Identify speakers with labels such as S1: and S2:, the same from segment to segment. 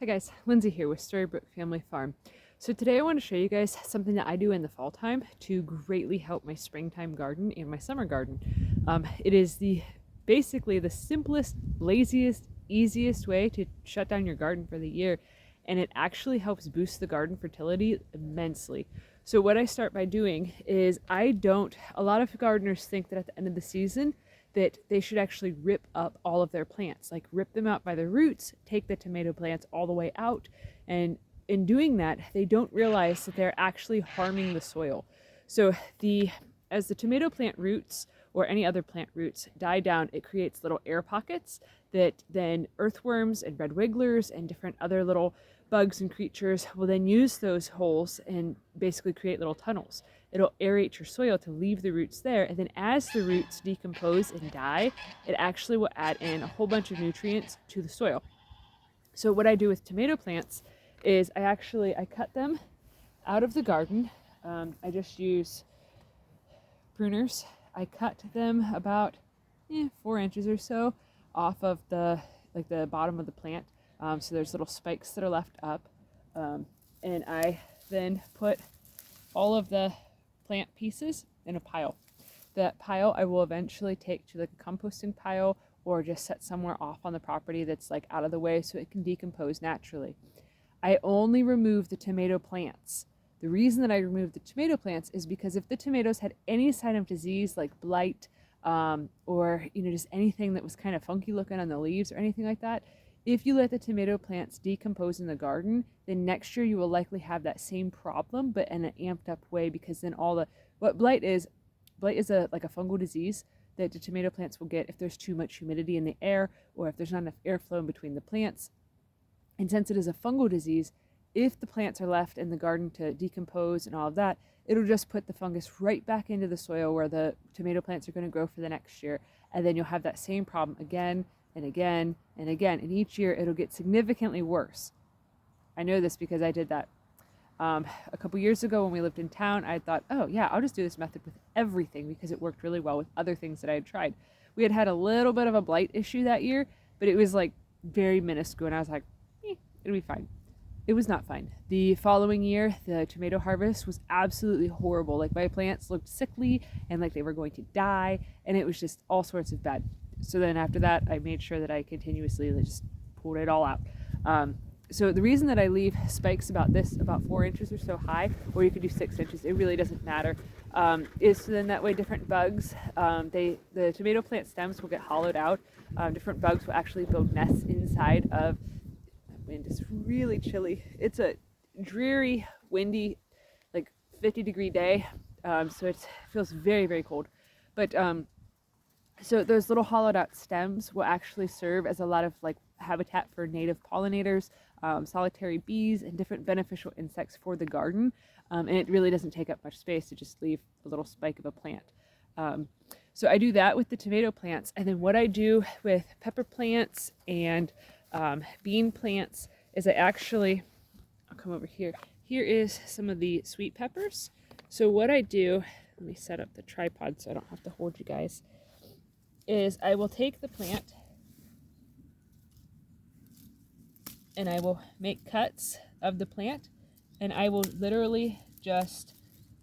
S1: Hi guys, Lindsay here with Storybrook Family Farm. So today I want to show you guys something that I do in the fall time to greatly help my springtime garden and my summer garden. It is basically the simplest, laziest, easiest way to shut down your garden for the year, and it actually helps boost the garden fertility immensely. So what I start by doing is a lot of gardeners think that at the end of the season that they should actually rip up all of their plants, like rip them out by the roots, take the tomato plants all the way out. And in doing that, they don't realize that they're actually harming the soil. So as the tomato plant roots or any other plant roots die down, it creates little air pockets that then earthworms and red wigglers and different other little bugs and creatures will then use those holes and basically create little tunnels. It'll aerate your soil to leave the roots there, and then as the roots decompose and die, it actually will add in a whole bunch of nutrients to the soil. So what I do with tomato plants is I cut them out of the garden. I just use pruners. I cut them about 4 inches or so off of the bottom of the plant. So there's little spikes that are left up, and I then put all of the plant pieces in a pile. That pile I will eventually take to like a composting pile or just set somewhere off on the property that's like out of the way so it can decompose naturally. I only remove the tomato plants. The reason that I remove the tomato plants is because if the tomatoes had any sign of disease like blight, or just anything that was kind of funky looking on the leaves or anything like that, if you let the tomato plants decompose in the garden, then next year you will likely have that same problem, but in an amped up way, because then what blight is like a fungal disease that the tomato plants will get if there's too much humidity in the air or if there's not enough airflow in between the plants. And since it is a fungal disease, if the plants are left in the garden to decompose and all of that, it'll just put the fungus right back into the soil where the tomato plants are going to grow for the next year. And then you'll have that same problem again and again and again. And each year it'll get significantly worse. I know this because I did that. A couple years ago when we lived in town, I thought, oh yeah, I'll just do this method with everything because it worked really well with other things that I had tried. We had a little bit of a blight issue that year, but it was like very minuscule, and I was like, it'll be fine. It was not fine. The following year, the tomato harvest was absolutely horrible. Like my plants looked sickly and like they were going to die, and it was just all sorts of bad. So then after that, I made sure that I continuously just pulled it all out. So the reason that I leave spikes about 4 inches or so high, or you could do 6 inches, it really doesn't matter, is so then that way different bugs, the tomato plant stems will get hollowed out. Different bugs will actually build nests inside of. Wind is really chilly. It's a dreary, windy, like 50-degree day, so it feels very, very cold. But so those little hollowed out stems will actually serve as a lot of like habitat for native pollinators, solitary bees, and different beneficial insects for the garden. And it really doesn't take up much space to just leave a little spike of a plant. So I do that with the tomato plants, and then what I do with pepper plants and bean plants is I'll come over here. Here is some of the sweet peppers. So what I do, let me set up the tripod so I don't have to hold you guys, is I will take the plant and I will make cuts of the plant, and I will literally just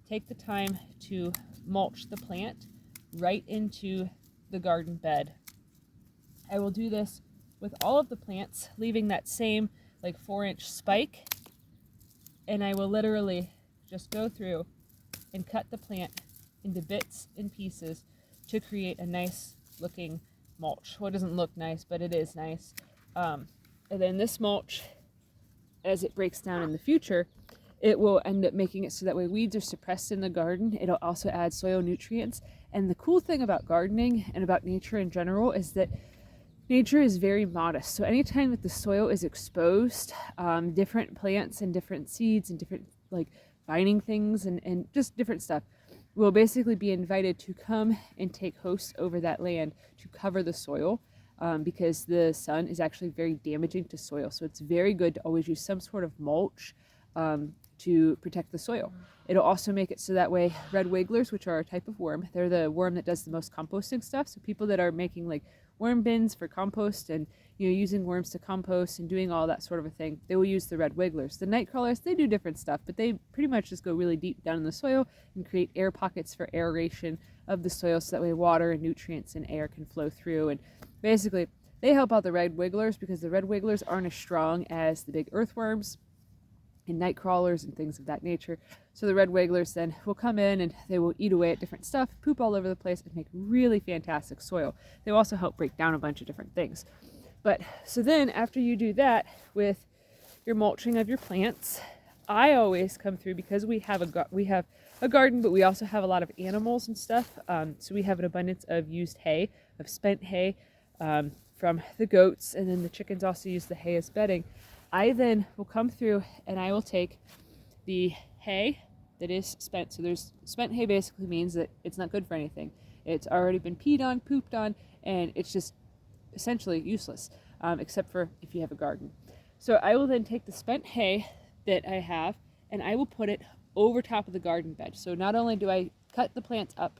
S1: take the time to mulch the plant right into the garden bed. I will do this with all of the plants, leaving that same like 4-inch spike, and I will literally just go through and cut the plant into bits and pieces to create a nice looking mulch. Well, it doesn't look nice, but it is nice. And then this mulch, as it breaks down in the future, it will end up making it so that way weeds are suppressed in the garden. It'll also add soil nutrients. And the cool thing about gardening and about nature in general is that nature is very modest. So anytime that the soil is exposed, different plants and different seeds and different like vining things and just different stuff will basically be invited to come and take host over that land to cover the soil, because the sun is actually very damaging to soil. So it's very good to always use some sort of mulch to protect the soil. It'll also make it so that way red wigglers, which are a type of worm, they're the worm that does the most composting stuff. So people that are making like worm bins for compost and using worms to compost and doing all that sort of a thing, they will use the red wigglers. The night crawlers, they do different stuff, but they pretty much just go really deep down in the soil and create air pockets for aeration of the soil, so that way water and nutrients and air can flow through. And basically they help out the red wigglers because the red wigglers aren't as strong as the big earthworms and night crawlers and things of that nature. So the red wigglers then will come in and they will eat away at different stuff, poop all over the place, and make really fantastic soil. They will also help break down a bunch of different things. But so then after you do that with your mulching of your plants, I always come through, because we have a garden, but we also have a lot of animals and stuff. So we have an abundance of used hay, of spent hay from the goats, and then the chickens also use the hay as bedding. I then will come through and I will take the hay that is spent. So there's spent hay basically means that it's not good for anything. It's already been peed on, pooped on, and it's just essentially useless, except for if you have a garden. So I will then take the spent hay that I have and I will put it over top of the garden bed. So not only do I cut the plants up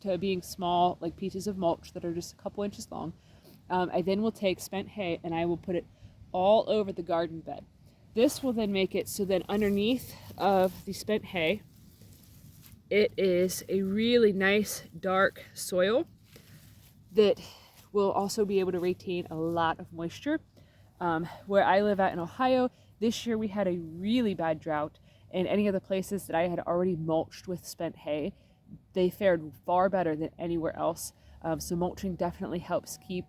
S1: to being small, like pieces of mulch that are just a couple inches long, I then will take spent hay and I will put it all over the garden bed. This will then make it so that underneath of the spent hay, it is a really nice dark soil that will also be able to retain a lot of moisture. Where I live at in Ohio, this year we had a really bad drought, and any of the places that I had already mulched with spent hay, they fared far better than anywhere else. So mulching definitely helps keep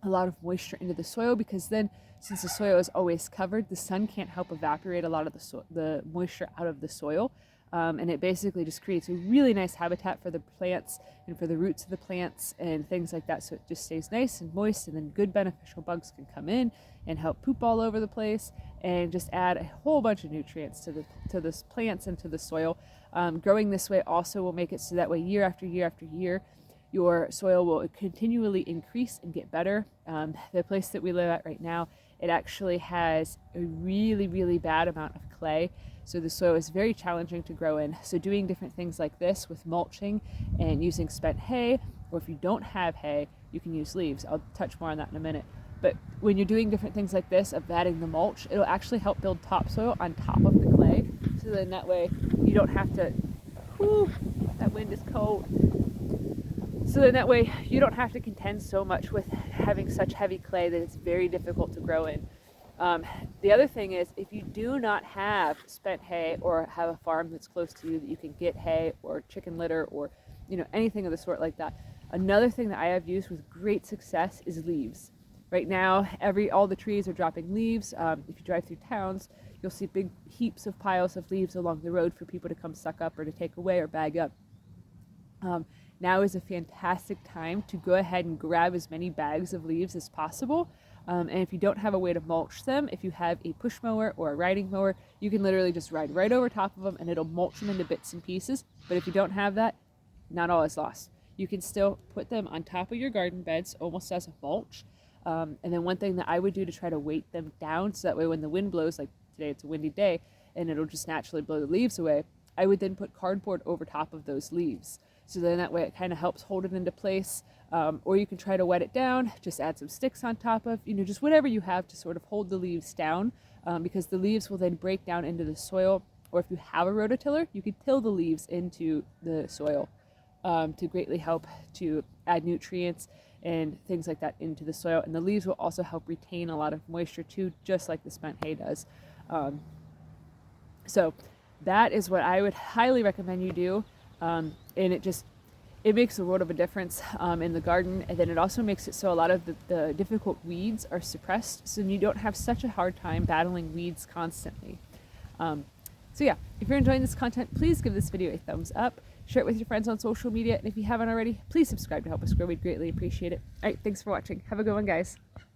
S1: a lot of moisture into the soil, because then, since the soil is always covered, the sun can't help evaporate a lot of the moisture out of the soil, and it basically just creates a really nice habitat for the plants and for the roots of the plants and things like that. So it just stays nice and moist, and then good beneficial bugs can come in and help poop all over the place and just add a whole bunch of nutrients to the plants and to the soil. Growing this way also will make it so that way year after year after year, your soil will continually increase and get better. The place that we live at right now, it actually has a really, really bad amount of clay. So the soil is very challenging to grow in. So doing different things like this with mulching and using spent hay, or if you don't have hay, you can use leaves. I'll touch more on that in a minute. But when you're doing different things like this of adding the mulch, it'll actually help build topsoil on top of the clay. So then that way you don't have to, whoo, that wind is cold. So then that way you don't have to contend so much with having such heavy clay that it's very difficult to grow in. The other thing is, if you do not have spent hay or have a farm that's close to you that you can get hay or chicken litter or anything of the sort like that, another thing that I have used with great success is leaves. Right now, all the trees are dropping leaves. If you drive through towns, you'll see big heaps of piles of leaves along the road for people to come suck up or to take away or bag up. Now is a fantastic time to go ahead and grab as many bags of leaves as possible. And if you don't have a way to mulch them, if you have a push mower or a riding mower, you can literally just ride right over top of them and it'll mulch them into bits and pieces. But if you don't have that, not all is lost. You can still put them on top of your garden beds almost as a mulch. And then one thing that I would do to try to weight them down, so that way when the wind blows, like today it's a windy day and it'll just naturally blow the leaves away, I would then put cardboard over top of those leaves. So then that way it kind of helps hold it into place. Or you can try to wet it down, just add some sticks on top of, just whatever you have to sort of hold the leaves down, because the leaves will then break down into the soil. Or if you have a rototiller, you could till the leaves into the soil to greatly help to add nutrients and things like that into the soil. And the leaves will also help retain a lot of moisture too, just like the spent hay does. So that is what I would highly recommend you do. And it makes a world of a difference in the garden. And then it also makes it so a lot of the difficult weeds are suppressed, so you don't have such a hard time battling weeds constantly. So yeah, if you're enjoying this content, please give this video a thumbs up, share it with your friends on social media, and if you haven't already, please subscribe to help us grow. We'd greatly appreciate it. All right, thanks for watching. Have a good one, guys.